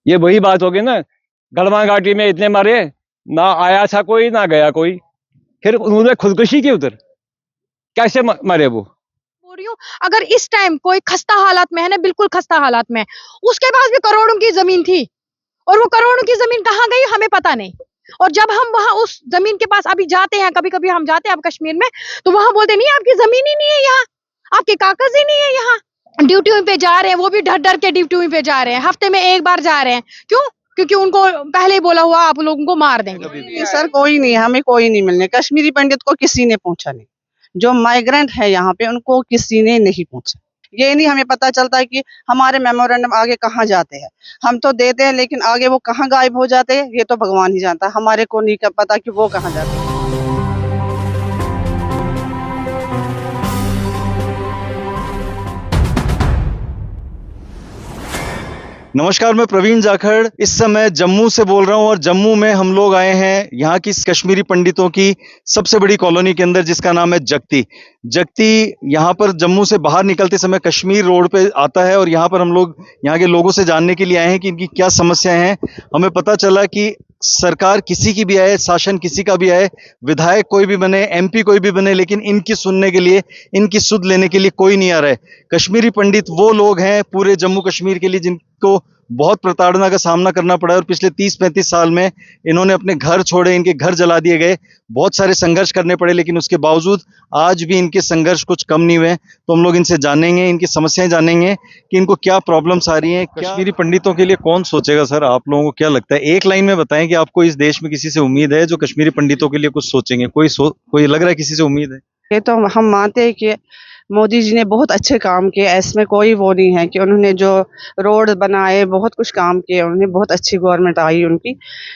ये वही बात होगी ना, गढ़वा घाटी में इतने मरे, ना आया था कोई ना गया कोई, फिर उन्होंने खुदकुशी की उधर, कैसे मरे वो। बोल रही हूँ, अगर इस टाइम कोई खस्ता हालात में है ना, बिल्कुल खस्ता हालात में है, उसके पास भी करोड़ों की जमीन थी और वो करोड़ों की जमीन कहाँ गई हमें पता नहीं। और जब हम वहां उस जमीन के पास अभी जाते हैं, कभी कभी हम जाते हैं अब कश्मीर में, तो वहां बोलते नहीं आपकी जमीन ही नहीं है यहाँ, आपके कागज ही नहीं है यहाँ। ड्यूटी पे जा रहे हैं, वो भी डर डर के ड्यूटी पे जा रहे हैं, हफ्ते में एक बार जा रहे हैं। क्यों? क्योंकि उनको पहले ही बोला हुआ आप लोगों को मार देंगे। नहीं सर, कोई नहीं, हमें कोई नहीं मिलने। कश्मीरी पंडित को किसी ने पूछा नहीं, जो माइग्रेंट है यहाँ पे उनको किसी ने नहीं पूछा। ये नहीं हमें पता चलता है कि हमारे मेमोरेंडम आगे कहाँ जाते हैं। हम तो देते हैं लेकिन आगे वो कहाँ गायब हो जाते हैं ये तो भगवान ही जानता है, हमारे को नहीं पता कि वो कहाँ जाते हैं। नमस्कार, मैं प्रवीण जाखड़ इस समय जम्मू से बोल रहा हूं और जम्मू में हम लोग आए हैं यहाँ की कश्मीरी पंडितों की सबसे बड़ी कॉलोनी के अंदर जिसका नाम है जगती। जगती यहाँ पर जम्मू से बाहर निकलते समय कश्मीर रोड पे आता है और यहाँ पर हम लोग यहाँ के लोगों से जानने के लिए आए हैं कि इनकी क्या समस्याएं हैं। हमें पता चला कि सरकार किसी की भी आए, शासन किसी का भी आए, विधायक कोई भी बने, एमपी कोई भी बने, लेकिन इनकी सुनने के लिए, इनकी सुध लेने के लिए कोई नहीं आ रहा है। कश्मीरी पंडित वो लोग हैं पूरे जम्मू कश्मीर के लिए जिनको बहुत प्रताड़ना का सामना करना पड़ा है और पिछले 30-35 साल में इन्होंने अपने घर छोड़े, इनके घर जला दिए गए, बहुत सारे संघर्ष करने पड़े, लेकिन उसके बावजूद आज भी इनके संघर्ष कुछ कम नहीं हुए। तो हम लोग इनसे जानेंगे, इनकी समस्याएं जानेंगे कि इनको क्या प्रॉब्लम्स आ रही हैं। कश्मीरी पंडितों के लिए कौन सोचेगा सर? आप लोगों को क्या लगता है? एक लाइन में बताएं कि आपको इस देश में किसी से उम्मीद है जो कश्मीरी पंडितों के लिए कुछ सोचेंगे? कोई लग रहा है किसी से उम्मीद है? ये तो हम मानते हैं कि मोदी जी ने बहुत अच्छे काम किए, इसमें कोई वो नहीं है कि उन्होंने जो रोड बनाए, बहुत कुछ काम किए, उन्होंने बहुत अच्छी गवर्नमेंट आई उनकी।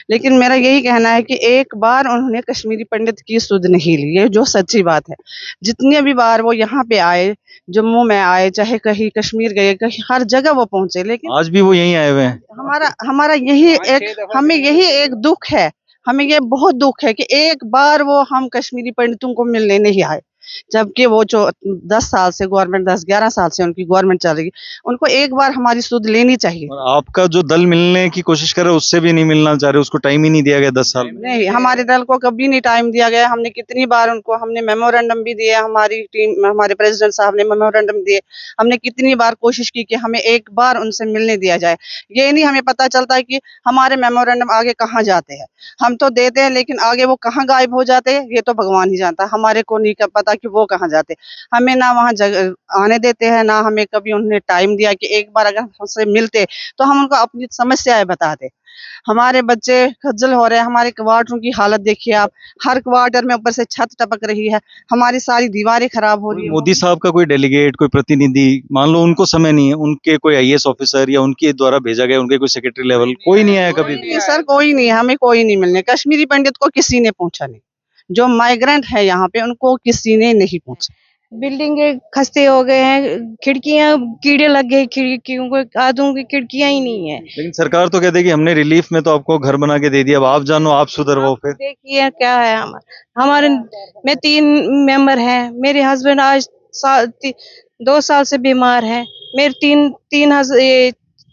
लेकिन मेरा यही कहना है कि एक बार उन्होंने कश्मीरी पंडित की सुध नहीं ली, ये जो सच्ची बात है। जितने भी बार वो यहाँ पे आए, जम्मू में आए, चाहे कहीं कश्मीर गए, कहीं हर जगह वो पहुंचे, लेकिन आज भी वो यहीं आए हुए हैं। हमारा हमें यही एक दुख है, हमें ये बहुत दुख है कि एक बार वो हम कश्मीरी पंडितों को मिलने नहीं आए, जबकि वो जो 10 साल से गवर्नमेंट, 10-11 साल से उनकी गवर्नमेंट चल रही, उनको एक बार हमारी सुध लेनी चाहिए। और आपका जो दल मिलने की कोशिश कर रहा है उससे भी नहीं मिलना चाह रहे, उसको टाइम ही नहीं दिया गया 10 साल में? नहीं, हमारे दल को कभी नहीं टाइम दिया गया। हमने कितनी बार उनको, हमने मेमोरेंडम भी दिए, हमारी टीम, हमारे प्रेसिडेंट साहब ने मेमोरेंडम दिए, हमने कितनी बार कोशिश की कि हमें एक बार उनसे मिलने दिया जाए। ये नहीं हमें पता चलता है कि हमारे मेमोरेंडम आगे कहाँ जाते हैं। हम तो देते हैं लेकिन आगे वो कहाँ गायब हो जाते हैं ये तो भगवान ही जानता है, हमारे को नहीं पता कि वो कहाँ जाते। हमें ना वहाँ आने देते हैं, ना हमें कभी उन्होंने टाइम दिया कि एक बार अगर हमसे मिलते तो हम उनको अपनी समस्याएं बताते। हमारे बच्चे खज्जल हो रहे हैं, हमारे क्वार्टरों की हालत देखिए आप, हर क्वार्टर में ऊपर से छत टपक रही है, हमारी सारी दीवारें खराब हो रही है। मोदी साहब का कोई डेलीगेट, कोई प्रतिनिधि, मान लो उनको समय नहीं है, उनके कोई आईएएस ऑफिसर या उनके द्वारा भेजा गया, उनके कोई सेक्रेटरी लेवल, कोई नहीं आया कभी? नहीं सर, कोई नहीं, हमें कोई नहीं मिलने। कश्मीरी पंडित को किसी ने पूछा नहीं, जो माइग्रेंट है यहाँ पे उनको किसी ने नहीं पूछा। बिल्डिंग खस्ते हो गए हैं, खिड़कियां कीड़े लग गए, खिड़कियों को आधों की खिड़कियां ही नहीं है। लेकिन सरकार तो कहती है कि हमने रिलीफ में तो आपको घर बना के दे दिया, अब आप जानो, आप सुधरवाओ। फिर देखिए क्या है, हमारे में 3 मेंबर हैं, मेरे हस्बैंड आज 2 साल से बीमार है, मेरे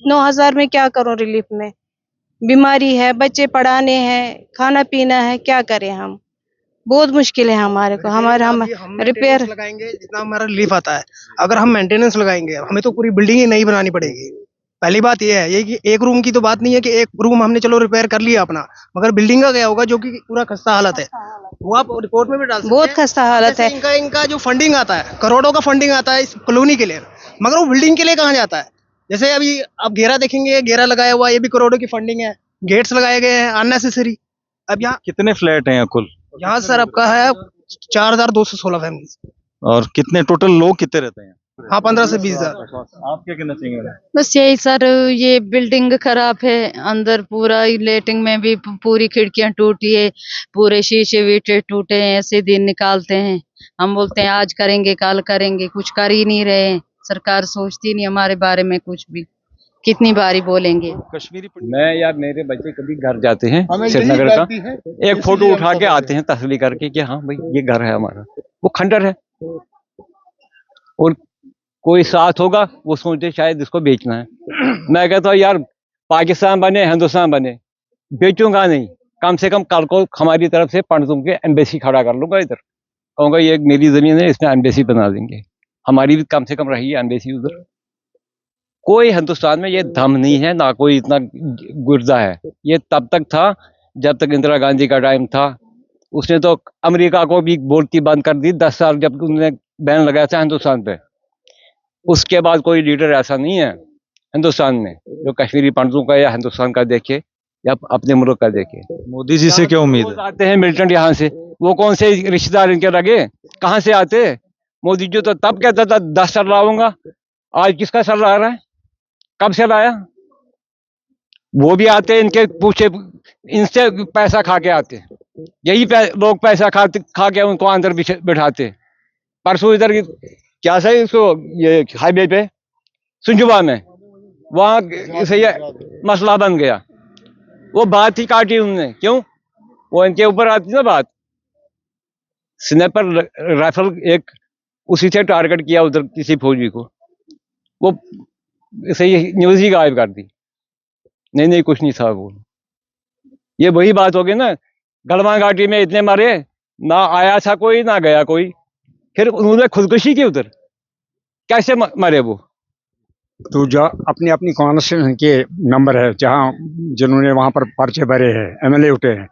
9,000 में क्या करूं रिलीफ में? बीमारी है, बच्चे पढ़ाने हैं, खाना पीना है, क्या करें हम? बहुत मुश्किल है हमारे को। हम रिपेयर लगाएंगे जितना हमारा रिलीफ आता है, अगर हम मेंटेनेंस लगाएंगे हमें तो पूरी बिल्डिंग ही नई बनानी पड़ेगी। पहली बात ये है, ये कि एक रूम की तो बात नहीं है कि एक रूम हमने चलो रिपेयर कर लिया अपना, मगर बिल्डिंग का क्या होगा जो कि पूरा खस्ता हालत है, वो आप रिपोर्ट में भी डाल सकते हैं। बहुत खस्ता हालत है। इनका जो फंडिंग आता है, करोड़ों का फंडिंग आता है इस कॉलोनी के लिए, मगर वो बिल्डिंग के लिए कहाँ जाता है? जैसे अभी आप घेरा देखेंगे, घेरा लगाया हुआ, ये भी करोड़ों की फंडिंग है, गेट्स लगाए गए हैं अननेसेसरी। अब यहाँ कितने फ्लैट हैं यहाँ कुल? यहाँ सर आपका है 4,216 फैमिली। और कितने टोटल लोग कितने रहते हैं? हाँ, 15 से 20,000। आप क्या कहना चाहेंगे? बस यही सर, ये बिल्डिंग खराब है, अंदर पूरा लेटिंग में भी पूरी खिड़कियां टूटी है, पूरे शीशे वीटे टूटे हैं, ऐसे दिन निकालते हैं। हम बोलते हैं आज करेंगे कल करेंगे, कुछ कर ही नहीं रहे हैं। सरकार सोचती नहीं हमारे बारे में कुछ भी, कितनी बारी बोलेंगे। कश्मीरी मैं यार, मेरे बच्चे कभी घर जाते हैं श्रीनगर का, एक फोटो उठा के आते हैं तस्वीर करके कि हाँ भाई ये घर है हमारा, वो खंडर है, और कोई साथ होगा वो सोचते शायद इसको बेचना है। मैं कहता हूँ यार पाकिस्तान बने, हिंदुस्तान बने, बेचूंगा नहीं। कम से कम कल को हमारी तरफ से पंडितों के एम्बेसी खड़ा कर लूंगा इधर, कहूंगा ये मेरी जमीन है, इसमें एम्बेसी बना देंगे, हमारी भी कम से कम रही है एम्बेसी उधर। कोई हिंदुस्तान में ये दम नहीं है, ना कोई इतना गुर्दा है। ये तब तक था जब तक इंदिरा गांधी का टाइम था। उसने तो अमेरिका को भी बोलती बंद कर दी 10 साल जब उन्होंने बैन लगाया था हिंदुस्तान पे। उसके बाद कोई लीडर ऐसा नहीं है हिंदुस्तान में जो कश्मीरी पंडितों का या हिंदुस्तान का देखे या अपने मुल्क का देखे। मोदी जी से क्या उम्मीद है? आते हैं मिलिटेंट यहाँ से, वो कौन से रिश्तेदार इनके लगे, कहाँ से आते? मोदी जी तो तब कहता था 10 साल लाऊंगा, आज किसका सर ला रहा है? कब से लाया? वो भी आते इनके पूछे, इनसे पैसा खा के आते, यही लोग पैसा खा के उनको अंदर बिठाते। परसों इधर क्या सही इसको ये हाईवे पे सुंजुबा में वहां से ये मसला बन गया, वो बात ही काटी उन्होंने। क्यों? वो इनके ऊपर आती ना बात। स्नैपर राइफल एक उसी से टारगेट किया उधर किसी फौजी को, वो सही न्यूज ही गायब कर दी। नहीं कुछ नहीं था वो। ये वही बात होगी ना, गलवान घाटी में इतने मरे, ना आया था कोई ना गया कोई, फिर उन्होंने खुदकुशी की उधर, कैसे मरे वो? तो जो अपनी अपनी कॉन्स्टिट्यूशन के नंबर है जहाँ जिन्होंने वहां पर पर्चे भरे हैं, एमएलए उठे हैं,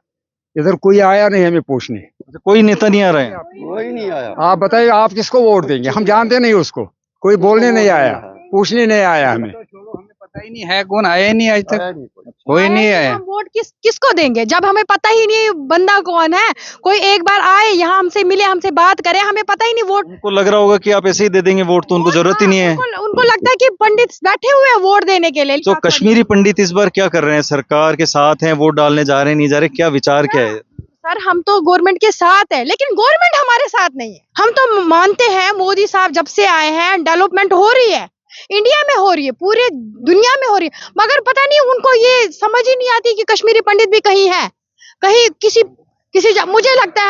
इधर कोई आया नहीं हमें पूछने। कोई नेता नहीं आ रहा है? कोई नहीं आया। आप बताइए आप किसको वोट देंगे? हम जानते नहीं उसको, कोई बोलने नहीं आया, पूछने नहीं आया हमें। हमें पता ही नहीं है कौन, आया ही नहीं आज तक, कोई नहीं आया। हम वोट किसको देंगे जब हमें पता ही नहीं बंदा कौन है? कोई एक बार आए यहाँ हमसे मिले, हमसे बात करे, हमें पता ही नहीं। वोट उनको लग रहा होगा कि आप ऐसे ही दे देंगे वोट, तो उनको जरूरत ही नहीं है। उनको लगता है कि पंडित बैठे हुए हैं वोट देने के लिए। तो कश्मीरी पंडित इस बार क्या कर रहे हैं? सरकार के साथ हैं, वोट डालने जा रहे हैं, नहीं जा रहे? क्या विचार क्या है? सर हम तो गवर्नमेंट के साथ है, लेकिन गवर्नमेंट हमारे साथ नहीं है। हम तो मानते हैं मोदी साहब जब से आए हैं डेवलपमेंट हो रही है, इंडिया में हो रही है, पूरे दुनिया में हो रही है, मगर पता नहीं उनको ये समझ ही नहीं आती कि कश्मीरी पंडित भी कहीं है, कहीं किसी मुझे लगता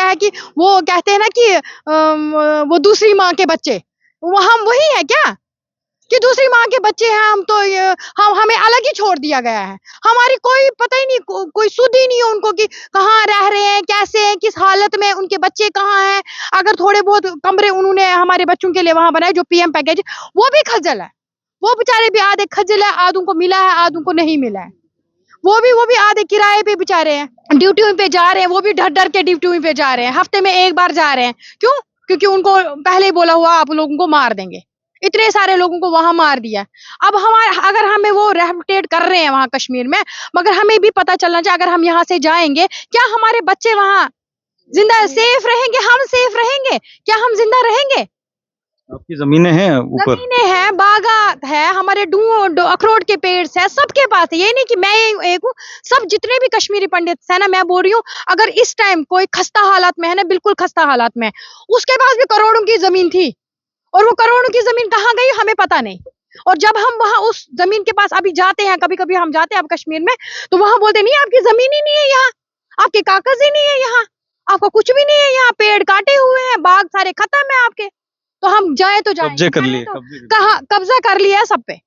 है कि वो कहते हैं ना कि वो दूसरी माँ के बच्चे, वो हम वही है क्या कि दूसरी माँ के बच्चे हैं हम? तो हम हमें अलग ही छोड़ दिया गया है। हमारी कोई पता ही नहीं, कोई सुध ही नहीं है उनको कि कहाँ रह रहे हैं, कैसे हैं, किस हालत में, उनके बच्चे कहाँ हैं। अगर थोड़े बहुत कमरे उन्होंने हमारे बच्चों के लिए वहां बनाए जो पीएम पैकेज, वो भी खज्जल है। वो बेचारे भी आधे खज्जल है, आधों को मिला है, आधों को नहीं मिला है। वो भी आधे किराए पे बेचारे हैं, ड्यूटी पे जा रहे हैं, वो भी डर डर के ड्यूटी पे जा रहे हैं, हफ्ते में एक बार जा रहे हैं। क्यों? क्योंकि उनको पहले ही बोला हुआ आप लोगों को मार देंगे। इतने सारे लोगों को वहां मार दिया। अब अगर हमें वो रेहबिटेट कर रहे हैं वहां कश्मीर में, मगर हमें भी पता चलना चाहिए अगर हम यहाँ से जाएंगे, क्या हमारे बच्चे वहां जिंदा सेफ रहेंगे? हम सेफ रहेंगे क्या? हम जिंदा रहेंगे? आपकी जमीनें हैं ऊपर? जमीनें हैं, बागात है, हमारे अखरोट के पेड़ है, सबके पास है। ये नहीं कि मैं एक हूँ, सब जितने भी कश्मीरी पंडित है ना, मैं बोल रही हूँ, अगर इस टाइम कोई खस्ता हालात में है ना, बिल्कुल खस्ता हालात में, उसके पास भी करोड़ों की जमीन थी, और वो करोड़ों की जमीन कहाँ गई हमें पता नहीं। और जब हम वहां उस जमीन के पास अभी जाते हैं, कभी कभी हम जाते हैं अब कश्मीर में, तो वहां बोलते नहीं आपकी जमीन ही नहीं है यहाँ, आपके कागज ही नहीं है यहाँ, आपका कुछ भी नहीं है यहाँ, पेड़ काटे हुए हैं, बाग सारे खत्म है आपके। तो हम जाए तो जाए, कब्जे कर लिए, कहाँ कब्जा कर लिया है सब पे,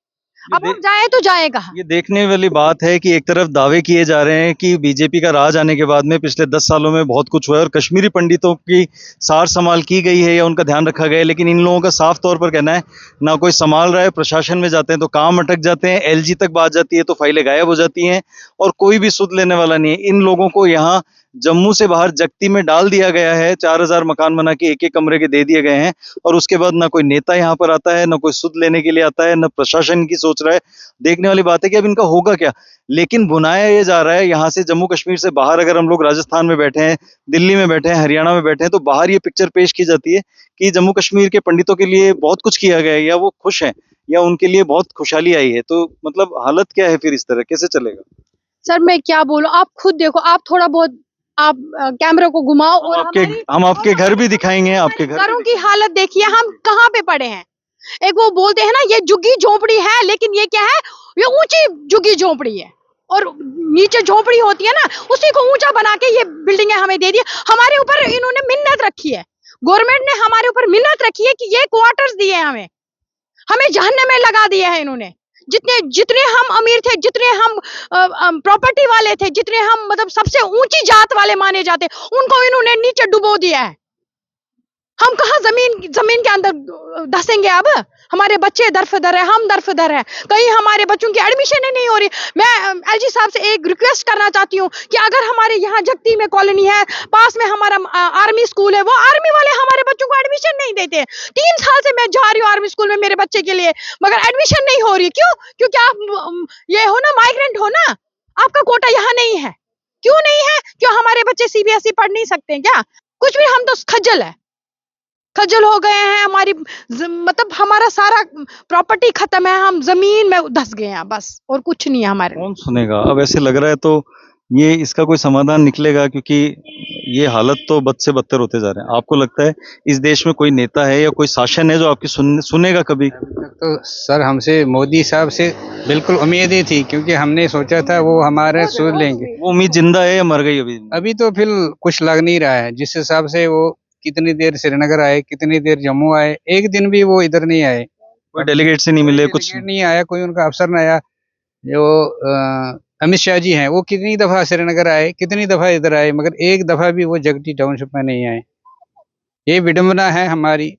अब हम जाए तो जाए कहाँ? ये देखने वाली बात है कि एक तरफ दावे किए जा रहे हैं कि बीजेपी का राज आने के बाद में पिछले 10 सालों में बहुत कुछ हुआ है और कश्मीरी पंडितों की सार संभाल की गई है या उनका ध्यान रखा गया है, लेकिन इन लोगों का साफ तौर पर कहना है ना कोई संभाल रहा है। प्रशासन में जाते हैं तो काम अटक जाते हैं, एलजी तक बात जाती है तो फाइलें गायब हो जाती हैं और कोई भी सुध लेने वाला नहीं है। इन लोगों को यहाँ जम्मू से बाहर जगती में डाल दिया गया है, 4000 मकान बना के एक कमरे के दे दिए गए हैं और उसके बाद ना कोई नेता यहाँ पर आता है, ना कोई सुध लेने के लिए आता है, ना प्रशासन की सोच रहा है। देखने वाली बात है कि अब इनका होगा क्या। लेकिन बुनाया ये जा रहा है यहाँ से जम्मू कश्मीर से बाहर, अगर हम लोग राजस्थान में बैठे हैं, दिल्ली में बैठे हैं, हरियाणा में बैठे हैं, तो बाहर ये पिक्चर पेश की जाती है कि जम्मू कश्मीर के पंडितों के लिए बहुत कुछ किया गया है या वो खुश हैं या उनके लिए बहुत खुशहाली आई है। तो मतलब हालत क्या है फिर? इस तरह कैसे चलेगा? सर मैं क्या बोलूं, आप खुद देखो, आप थोड़ा बहुत आप कैमरा को घुमाओ और हम आपके घर भी दिखाएंगे। आपके घरों की हालत देखिए, हम कहाँ पे पड़े हैं। एक वो बोलते हैं ना ये झुग्गी झोपड़ी है, लेकिन ये क्या है, ये ऊंची झुग्गी झोपड़ी है और नीचे झोपड़ी होती है ना, उसी को ऊंचा बना के ये बिल्डिंगें हमें दे दी। हमारे ऊपर इन्होंने मिन्नत रखी है, गवर्नमेंट ने हमारे ऊपर मिन्नत रखी है कि ये क्वार्टर्स दिए हमें जहन्नम में लगा दिए हैं इन्होंने जितने हम अमीर थे, जितने हम प्रॉपर्टी वाले थे, जितने हम मतलब सबसे ऊंची जात वाले माने जाते, उनको इन्होंने नीचे डुबो दिया है। हम कहाँ जमीन के अंदर धसेंगे अब? हमारे बच्चे दरफदर है, हम दरफदर है, कहीं हमारे बच्चों की एडमिशन ही नहीं हो रही। मैं एलजी साहब से एक रिक्वेस्ट करना चाहती हूँ कि अगर हमारे यहाँ जगती में कॉलोनी है, पास में हमारा आर्मी स्कूल है, वो आर्मी वाले हमारे बच्चों को एडमिशन नहीं देते। 3 साल से मैं जा रही हूँ आर्मी स्कूल में मेरे बच्चे के लिए, मगर एडमिशन नहीं हो रही। क्यों? क्योंकि आप ये हो ना, माइग्रेंट हो ना, आपका कोटा यहाँ नहीं है। क्यों नहीं है? क्यों हमारे बच्चे सीबीएसई पढ़ नहीं सकते क्या? कुछ भी, हम तो खज्जल हो गए हैं। हमारी मतलब हमारा सारा प्रॉपर्टी खत्म है, हम जमीन में धस गए हैं बस, और कुछ नहीं है हमारे। कौन सुनेगा? अब ऐसे लग रहा है तो ये इसका कोई समाधान निकलेगा, क्योंकि ये हालत तो बद से बदतर होते जा रहे हैं। आपको लगता है इस देश में कोई नेता है या कोई शासन है जो आपकी सुनेगा कभी? तो सर हमसे मोदी साहब से बिल्कुल उम्मीद ही थी, क्योंकि हमने सोचा था वो हमारे सुन लेंगे। वो उम्मीद जिंदा है या मर गई अभी? अभी तो फिर कुछ लग नहीं रहा है। जिस हिसाब से वो कितनी देर श्रीनगर आए, कितनी देर जम्मू आए, एक दिन भी वो इधर नहीं आए। कोई डेलीगेट से नहीं मिले, कुछ डेलीगेट नहीं आया, कोई उनका अफसर नहीं आया। जो अमित शाह जी हैं, वो कितनी दफा श्रीनगर आए, कितनी दफा इधर आए, मगर एक दफा भी वो जगती टाउनशिप में नहीं आए। ये विडंबना है हमारी,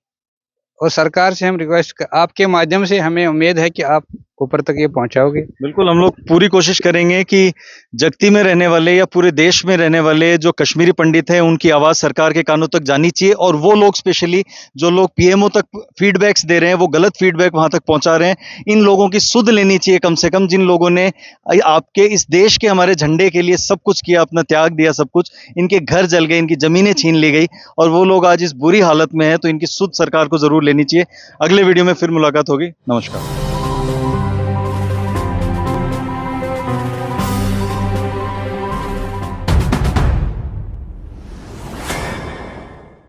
और सरकार से हम रिक्वेस्ट, आपके माध्यम से हमें उम्मीद है कि आप ऊपर तक ये पहुंचाओगे। बिल्कुल, हम लोग पूरी कोशिश करेंगे कि जगती में रहने वाले या पूरे देश में रहने वाले जो कश्मीरी पंडित हैं, उनकी आवाज सरकार के कानों तक जानी चाहिए। और वो लोग स्पेशली जो लोग पीएमओ तक फीडबैक्स दे रहे हैं, वो गलत फीडबैक वहां तक पहुंचा रहे हैं, इन लोगों की सुध लेनी चाहिए कम से कम। जिन लोगों ने आपके इस देश के, हमारे झंडे के लिए सब कुछ किया, अपना त्याग दिया, सब कुछ, इनके घर जल गए, इनकी जमीनें छीन ली गई, और वो लोग आज इस बुरी हालत में है, तो इनकी सुध सरकार को जरूर लेनी चाहिए। अगले वीडियो में फिर मुलाकात होगी। नमस्कार।